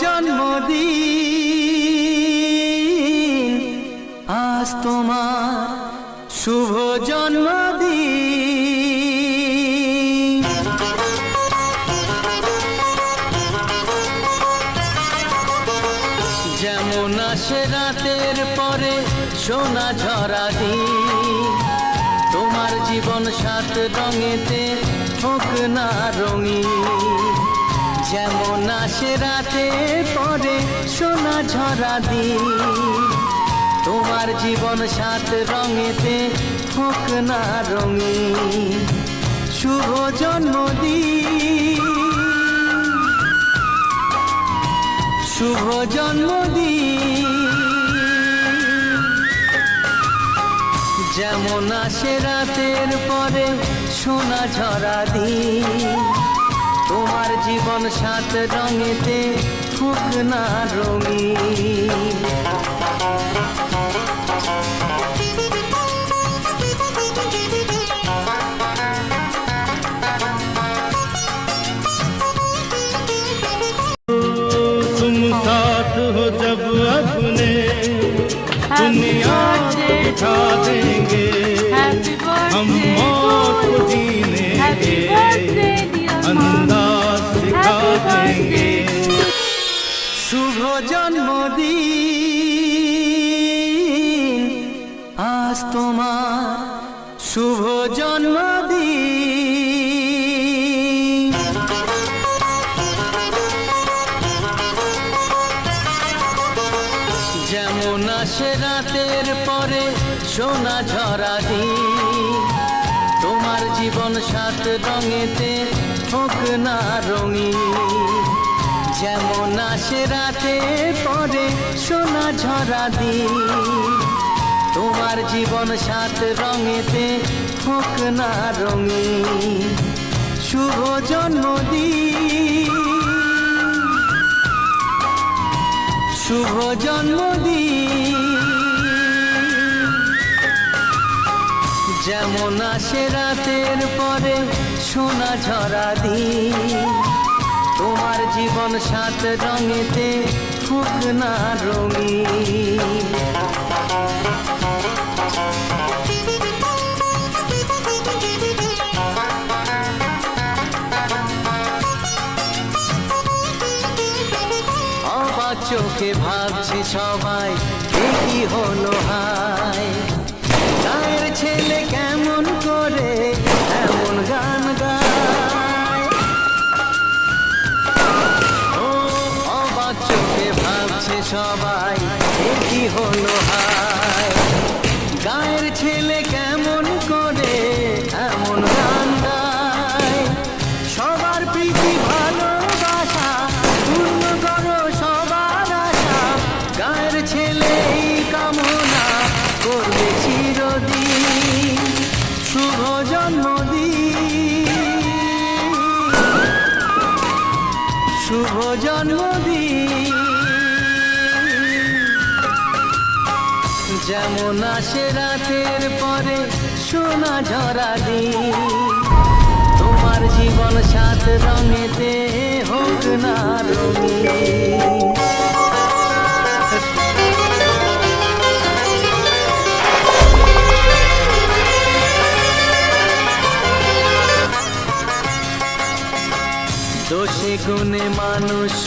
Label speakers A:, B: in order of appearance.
A: জন্মদিন আজ তোমার শুভ জন্মদিন। যেমন আসে রাতের পরে সোনা ঝরা দিন, তোমার জীবন সাত রঙেতে হোক না রঙিন। যেমন আসে রাতের পরে সোনা ঝরা দিন, তোমার জীবন সাত রঙেতে হোক না রঙিন। শুভ জন্মদিন, শুভ জন্মদিন। যেমন আসে রাতের পরে সোনা ঝরা দিন, তোমার জীবন সাত রঙেতে হোক না রঙিন।
B: तुम साथ हो जब अपने दुनिया उठा देंगे, हम मौत को जीने के अंदाज दिखा देंगे।
A: শুভ জন্মদিন আজ তোমার শুভ জন্মদিন। যেমন আসে রাতের পরে সোনা ঝরা দিন, তোমার জীবন সাত রঙেতে হোক না রঙিন। যেমন আসে রাতের পরে সোনা ঝরা দিন, তোমার জীবন সাত রঙেতে হোক না রঙিন। শুভ জন্মদিন, শুভ জন্মদিন। যেমন আসে রাতের পরে সোনা ঝরা দিন, তোমার জীবন সাত রঙেতে হোক না রঙিন। অবাক চোখে ভাবছে সবাই কি হলো হায়, গায়ের ছেলে কেমন করে এমন গান গায়। ও অবাক চোখে ভাবছে সবাই কি হলো হায়, গায়ের ছেলে কেমন করে এমন গান গায়। সবার প্রীতি ভালোবাসা পূর্ণ করো সবার আশা, গায়ের ছেলে কামনা করবে চিরদিন। শুভ জন্মদিন, শুভ জন্মদিন। যেমন আসে রাতের পরে সোনা ঝরা দিন, তোমার জীবন সাত রঙেতে হোক না রঙিন। দোষে গুণে মানুষ